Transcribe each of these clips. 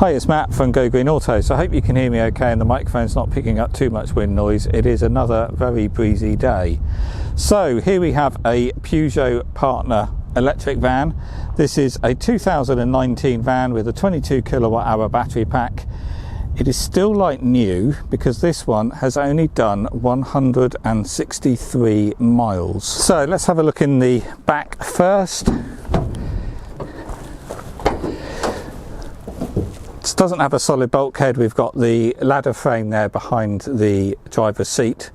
Hi, it's Matt from Go Green Auto. So I hope you can hear me okay and the microphone's not picking up too much wind noise. It is another very breezy day. So here we have a Peugeot Partner electric van. This is a 2019 van with a 22 kilowatt hour battery pack. It is still like new because this one has only done 163 miles. So let's have a look in the back first. It doesn't have a solid bulkhead. We've got the ladder frame there behind the driver's seat.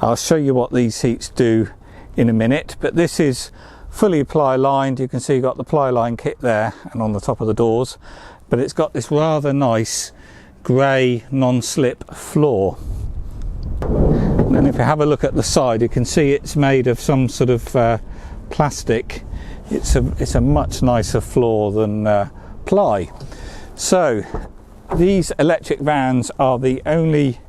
I'll show you what these seats do in a minute, but this is fully ply lined. You can see you've got the ply line kit there and on the top of the doors, but it's got this rather nice grey non-slip floor. And if you have a look at the side, you can see it's made of some sort of plastic. It's a much nicer floor than ply. So these electric vans are the only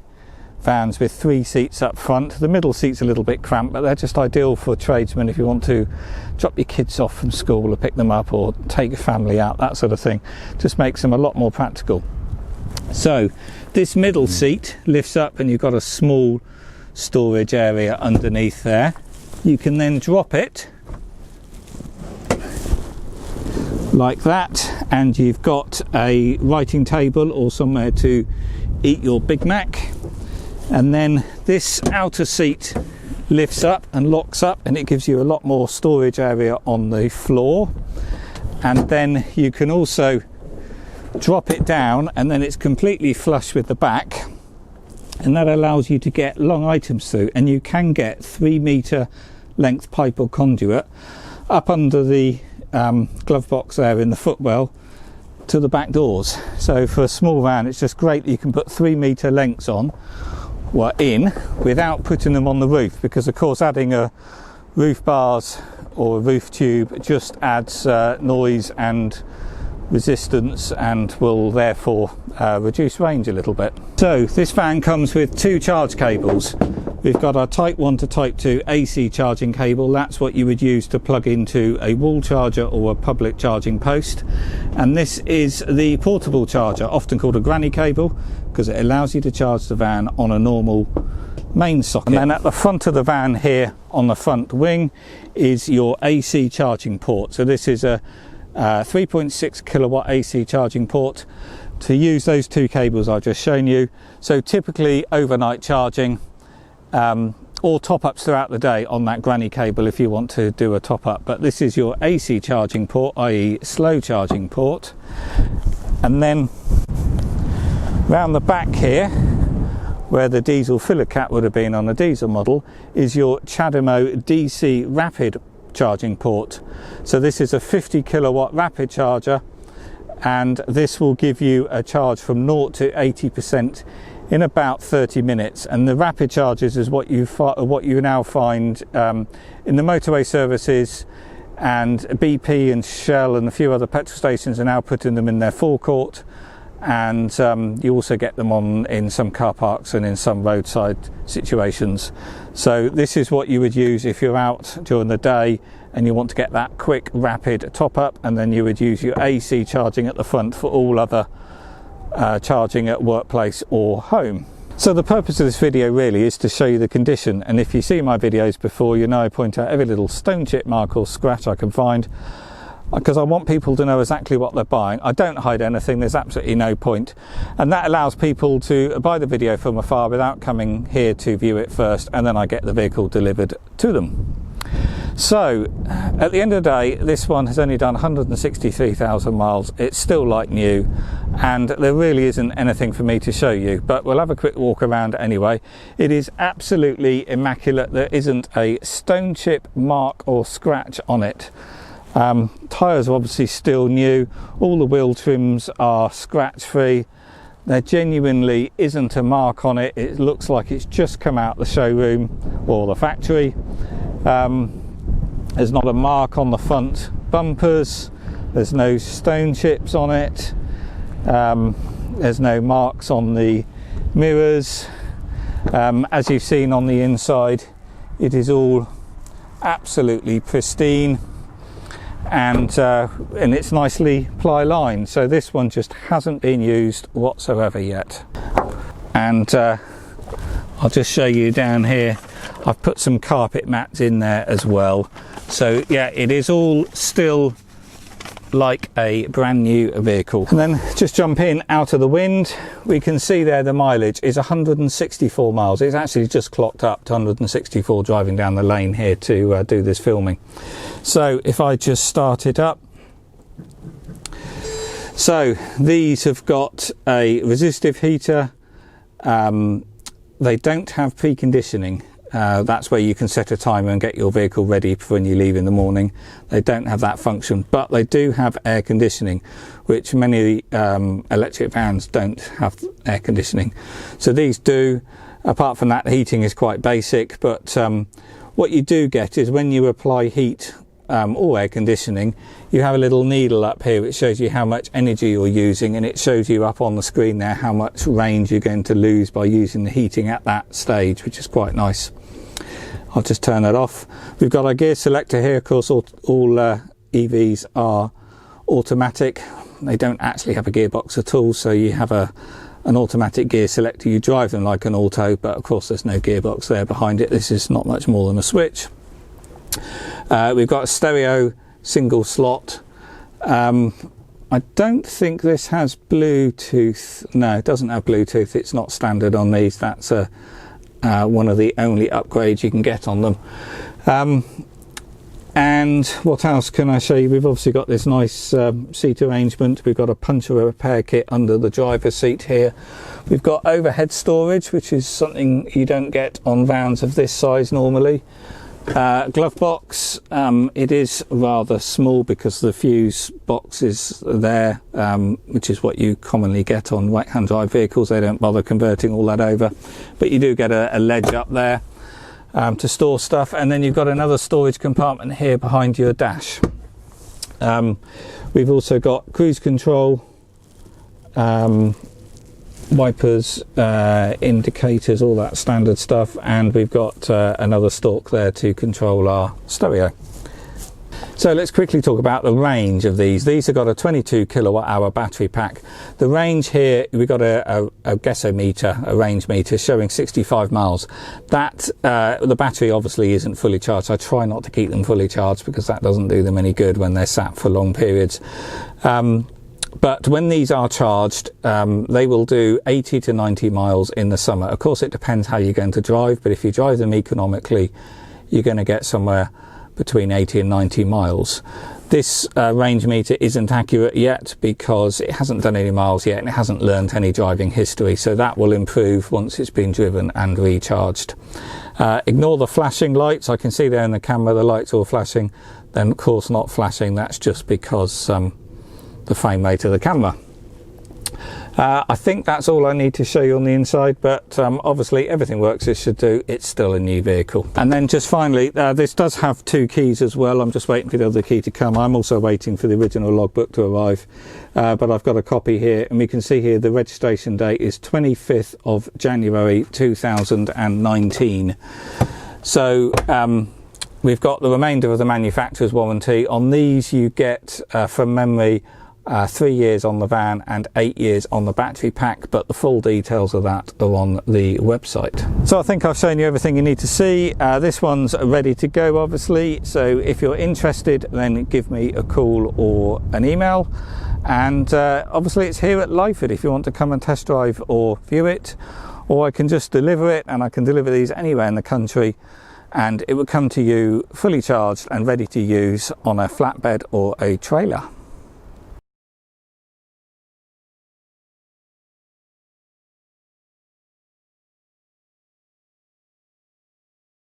vans with 3 seats up front. The middle seat's a little bit cramped, but they're just ideal for tradesmen if you want to drop your kids off from school or pick them up or take your family out, that sort of thing. Just makes them a lot more practical. So this middle seat lifts up and you've got a small storage area underneath there. You can then drop it like that and you've got a writing table or somewhere to eat your Big Mac. And then this outer seat lifts up and locks up and it gives you a lot more storage area on the floor. And then you can also drop it down and then it's completely flush with the back, and that allows you to get long items through, and you can get 3 meter length pipe or conduit up under the glove box there in the footwell to the back doors. So for a small van it's just great that you can put 3 meter lengths on in without putting them on the roof, because of course adding a roof bars or a roof tube just adds noise and resistance and will therefore reduce range a little bit. So this van comes with 2 charge cables. We've got our type 1 to type 2 AC charging cable. That's what you would use to plug into a wall charger or a public charging post. And this is the portable charger, often called a granny cable, because it allows you to charge the van on a normal main socket. And then at the front of the van here on the front wing is your AC charging port. So this is a 3.6 kilowatt AC charging port to use those 2 cables I've just shown you. So typically overnight charging or top-ups throughout the day on that granny cable if you want to do a top-up. But this is your AC charging port, i.e. slow charging port. And then round the back here, where the diesel filler cap would have been on a diesel model, is your CHAdeMO DC rapid charging port. So this is a 50 kilowatt rapid charger, and this will give you a charge from 0 to 80% in about 30 minutes. And the rapid charges is what you now find in the motorway services, and BP and Shell and a few other petrol stations are now putting them in their forecourt, and you also get them in some car parks and in some roadside situations. So this is what you would use if you're out during the day and you want to get that quick rapid top up, and then you would use your AC charging at the front for all other charging at workplace or home. So the purpose of this video really is to show you the condition, and if you see my videos before, you know I point out every little stone chip mark or scratch I can find, because I want people to know exactly what they're buying. I don't hide anything, there's absolutely no point, and that allows people to buy the video from afar without coming here to view it first, and then I get the vehicle delivered to them. So at the end of the day, this one has only done 163,000 miles. It's still like new, and there really isn't anything for me to show you, but we'll have a quick walk around anyway. It is absolutely immaculate. There isn't a stone chip mark or scratch on it. Tyres are obviously still new. All the wheel trims are scratch free. There genuinely isn't a mark on it. It looks like it's just come out the showroom or the factory. There's not a mark on the front bumpers. There's no stone chips on it. There's no marks on the mirrors. As you've seen on the inside, it is all absolutely pristine. and it's nicely ply lined. So this one just hasn't been used whatsoever yet. And I'll just show you down here, I've put some carpet mats in there as well. So yeah, it is all still like a brand new vehicle. And then just jump in out of the wind, we can see there the mileage is 164 miles. It's actually just clocked up to 164 driving down the lane here to do this filming. So if I just start it up, so these have got a resistive heater. They don't have preconditioning. That's where you can set a timer and get your vehicle ready for when you leave in the morning. They don't have that function, but they do have air conditioning, which many electric vans don't have air conditioning. So these do. Apart from that, the heating is quite basic, but what you do get is when you apply heat or air conditioning, you have a little needle up here which shows you how much energy you're using, and it shows you up on the screen there how much range you're going to lose by using the heating at that stage, which is quite nice. I'll just turn that off. We've got our gear selector here. Of course, all EVs are automatic. They don't actually have a gearbox at all, so you have an automatic gear selector. You drive them like an auto, but of course there's no gearbox there behind it. This is not much more than a switch. We've got a stereo single slot. I don't think this has Bluetooth. No, it doesn't have Bluetooth. It's not standard on these. That's one of the only upgrades you can get on them. And what else can I show you? We've obviously got this nice seat arrangement. We've got a puncture repair kit under the driver's seat here. We've got overhead storage, which is something you don't get on vans of this size normally. Glove box, it is rather small because the fuse box is there, which is what you commonly get on right hand drive vehicles. They don't bother converting all that over, but you do get a ledge up there to store stuff. And then you've got another storage compartment here behind your dash. We've also got cruise control, wipers, indicators, all that standard stuff, and we've got another stalk there to control our stereo. So let's quickly talk about the range of these. These have got a 22 kilowatt hour battery pack. The range here, we've got a guessometer, a range meter showing 65 miles. That the battery obviously isn't fully charged. I try not to keep them fully charged because that doesn't do them any good when they're sat for long periods. But when these are charged, they will do 80 to 90 miles in the summer. Of course, it depends how you're going to drive, but if you drive them economically, you're going to get somewhere between 80 and 90 miles. This range meter isn't accurate yet because it hasn't done any miles yet and it hasn't learnt any driving history, so that will improve once it's been driven and recharged. Ignore the flashing lights. I can see there in the camera the lights all flashing. Then of course not flashing, that's just because the frame rate of the camera. I think that's all I need to show you on the inside, but obviously everything works as should do. It's still a new vehicle. And then just finally, this does have two keys as well. I'm just waiting for the other key to come. I'm also waiting for the original logbook to arrive, but I've got a copy here, and we can see here the registration date is 25th of January 2019. So we've got the remainder of the manufacturer's warranty. On these you get, from memory, 3 years on the van and 8 years on the battery pack, but the full details of that are on the website. So I think I've shown you everything you need to see. This one's ready to go, obviously, so if you're interested, then give me a call or an email. And obviously it's here at Lyford if you want to come and test drive or view it, or I can just deliver it, and I can deliver these anywhere in the country, and it will come to you fully charged and ready to use on a flatbed or a trailer.